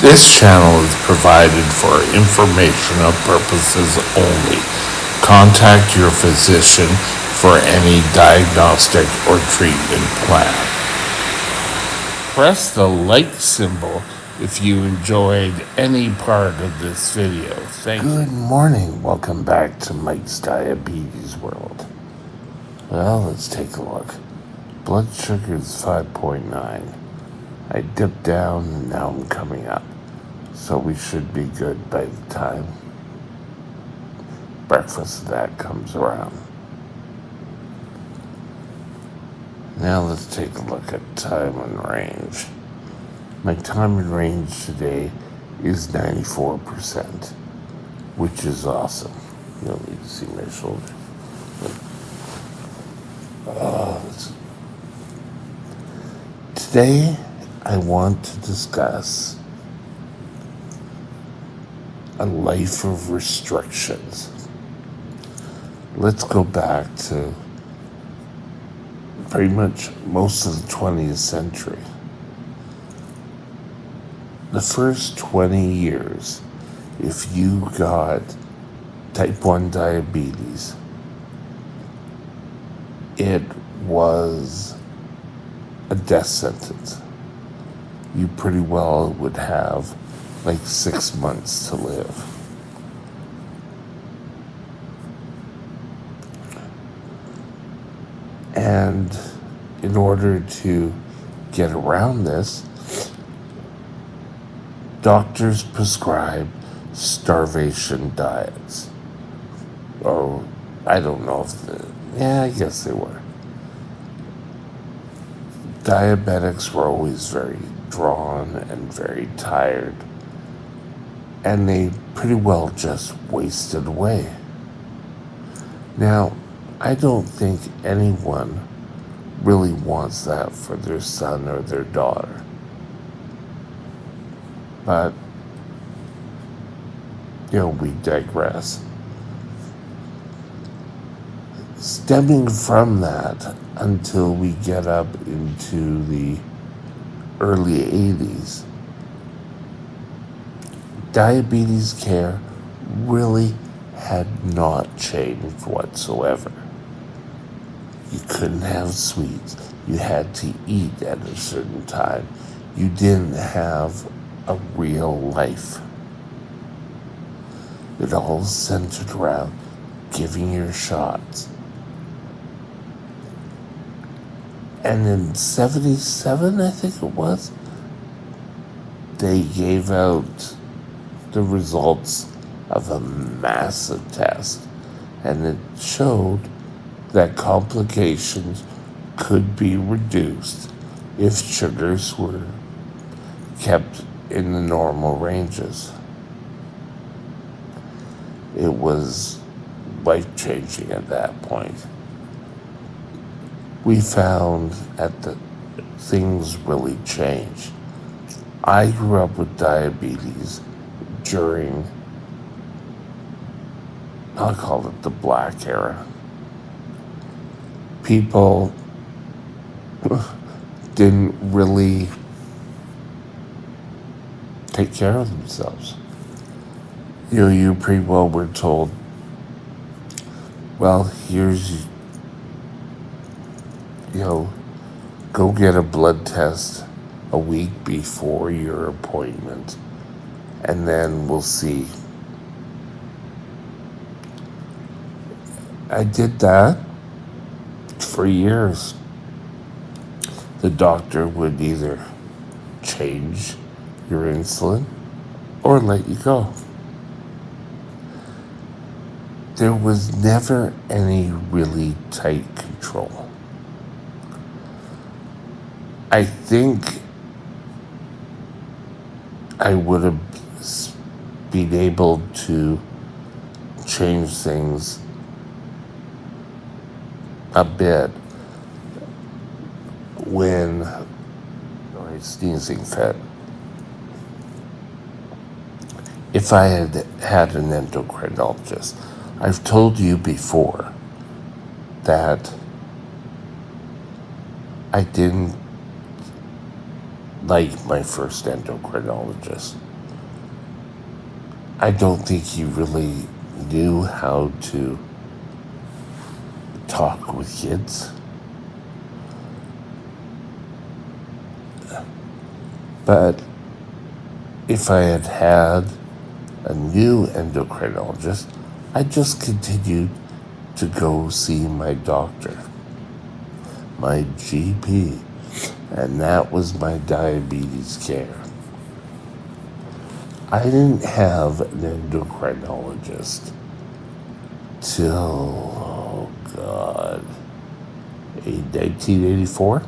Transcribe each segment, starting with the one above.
This channel is provided for informational purposes only. Contact your physician for any diagnostic or treatment plan. Press the like symbol if you enjoyed any part of this video. Thank you. Good morning. Welcome back to Mike's Diabetes World. Well, let's take a look. Blood sugar is 5.9. I dipped down and now I'm coming up. So we should be good by the time breakfast of that comes around. Now let's take a look at time and range. My time and range today is 94%, which is awesome. You don't need to see my shoulder. Today, I want to discuss a life of restrictions. Let's go back to pretty much most of the 20th century. The first 20 years, if you got type 1 diabetes, it was a death sentence. You pretty well would have like 6 months to live. And in order to get around this, doctors prescribe starvation diets. Or I don't know if I guess they were. Diabetics were always very drawn and very tired, and they pretty well just wasted away. Now, I don't think anyone really wants that for their son or their daughter. But, we digress. Stemming from that until we get up into the early 80s, diabetes care really had not changed whatsoever. You couldn't have sweets. You had to eat at a certain time. You didn't have a real life. It all centered around giving your shots. And in 77, I think it was, they gave out the results of a massive test. And it showed that complications could be reduced if sugars were kept in the normal ranges. It was life-changing at that point. We found that things really changed. I grew up with diabetes during, I'll call it the black era. People didn't really take care of themselves. You pretty well were told, well, here's, go get a blood test a week before your appointment, and then we'll see. I did that for years. The doctor would either change your insulin or let you go. There was never any really tight control. I think I would have been able to change things a bit when my sneezing fit. If I had had an endocrinologist, I've told you before that I didn't like my first endocrinologist. I don't think he really knew how to talk with kids. But if I had had a new endocrinologist, I just continued to go see my doctor, my GP, and that was my diabetes care. I didn't have an endocrinologist till, oh God, 1984.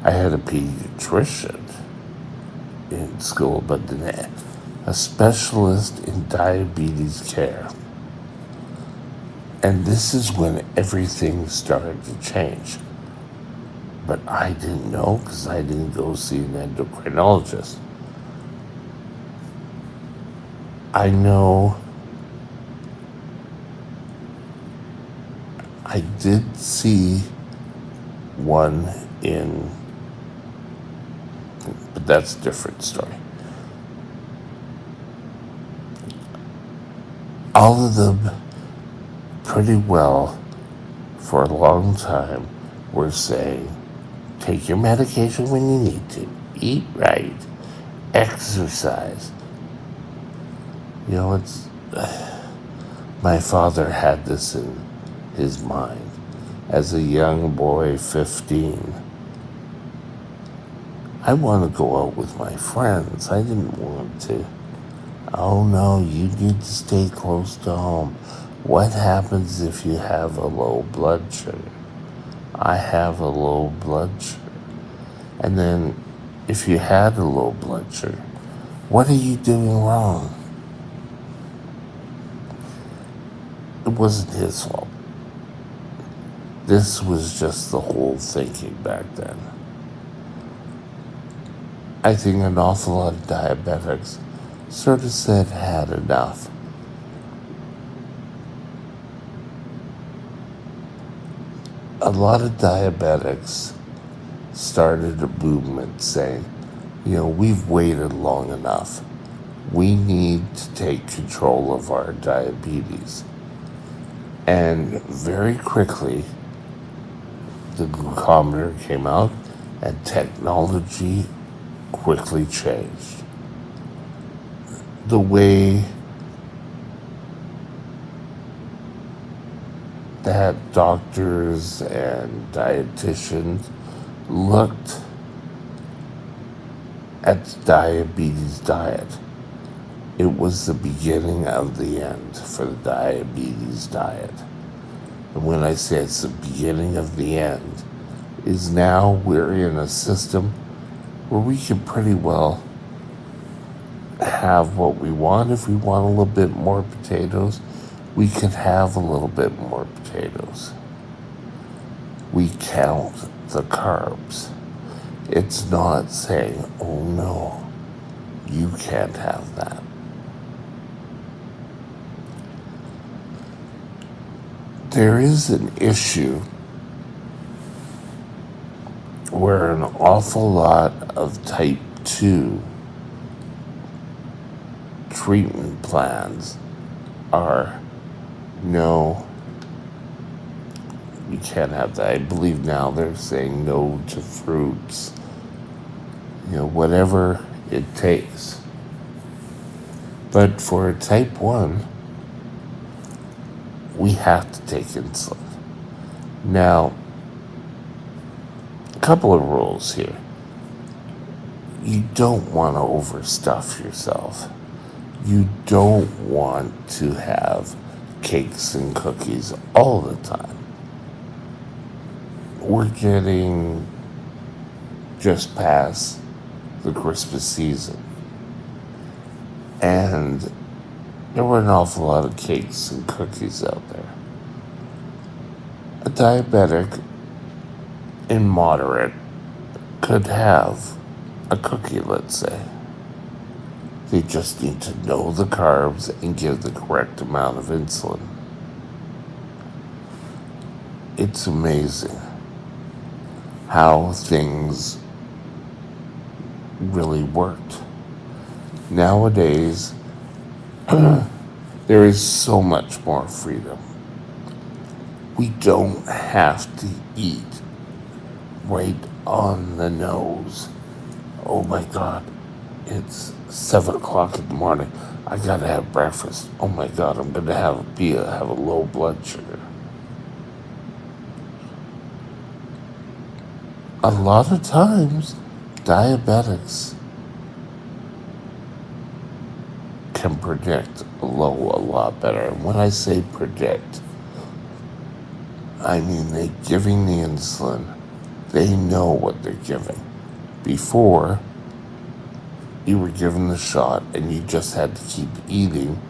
I had a pediatrician in school, but then a specialist in diabetes care. And this is when everything started to change. But I didn't know because I didn't go see an endocrinologist. I know I did see one in, but that's a different story. All of them pretty well for a long time were saying, take your medication when you need to, eat right, exercise. You know, it's my father had this in his mind as a young boy, 15. I want to go out with my friends. I didn't want to. Oh no, you need to stay close to home. What happens if you have a low blood sugar? I have a low blood sugar. And then if you had a low blood sugar, what are you doing wrong? It wasn't his fault. This was just the whole thinking back then. I think an awful lot of diabetics sort of said had enough. A lot of diabetics started a movement saying, we've waited long enough. We need to take control of our diabetes. And very quickly, the glucometer came out and technology quickly changed. The way that doctors and dietitians looked at the diabetes diet, it was the beginning of the end for the diabetes diet. And when I say it's the beginning of the end, is now we're in a system where we can pretty well have what we want. If we want a little bit more potatoes, we can have a little bit more potatoes. We count the carbs. It's not saying, oh no, you can't have that. There is an issue where an awful lot of type 2 treatment plans are, no, you can't have that. I believe now they're saying no to fruits, whatever it takes. But for a type 1, we have to take insulin. Now, a couple of rules here. You don't want to overstuff yourself. You don't want to have cakes and cookies all the time. We're getting just past the Christmas season. And there were an awful lot of cakes and cookies out there. A diabetic in moderate could have a cookie, let's say. They just need to know the carbs and give the correct amount of insulin. It's amazing how things really worked. Nowadays, there is so much more freedom. We don't have to eat right on the nose. Oh my God, it's 7 o'clock in the morning. I gotta have breakfast. Oh my God, I'm gonna have a low blood sugar. A lot of times, diabetics can predict low a lot better. And when I say predict, I mean they're giving the insulin. They know what they're giving. Before, you were given the shot and you just had to keep eating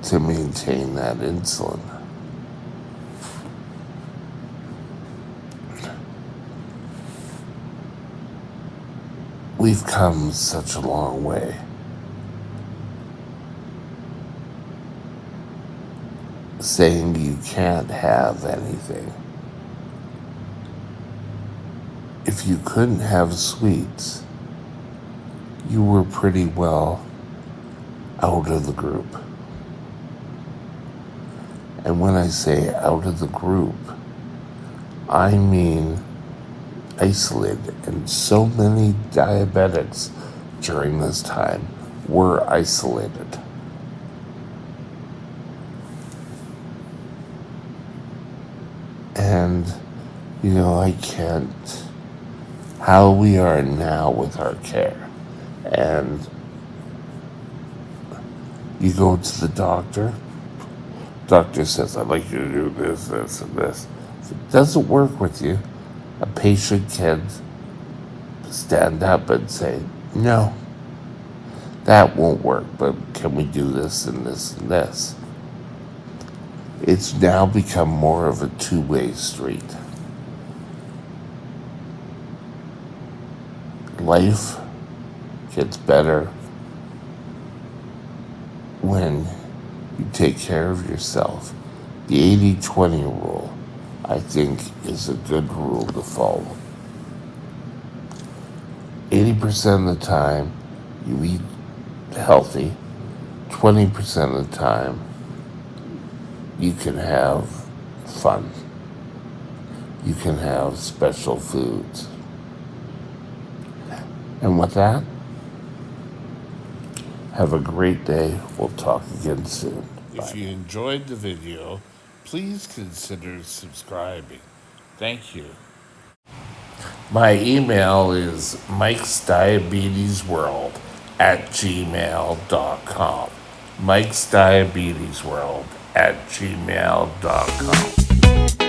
to maintain that insulin. We've come such a long way. Saying you can't have anything. If you couldn't have sweets, you were pretty well out of the group. And when I say out of the group, I mean isolated. And so many diabetics during this time were isolated. And, I can't, how we are now with our care. And you go to the doctor says, I'd like you to do this, this, and this. If it doesn't work with you, a patient can stand up and say, no, that won't work, but can we do this and this and this? It's now become more of a two-way street. Life gets better when you take care of yourself. The 80-20 rule, I think, is a good rule to follow. 80% of the time, you eat healthy. 20% of the time, you can have fun. You can have special foods. And with that, have a great day. We'll talk again soon. Bye. If you enjoyed the video, please consider subscribing. Thank you. My email is mikesdiabetesworld@gmail.com. mikesdiabetesworld@gmail.com.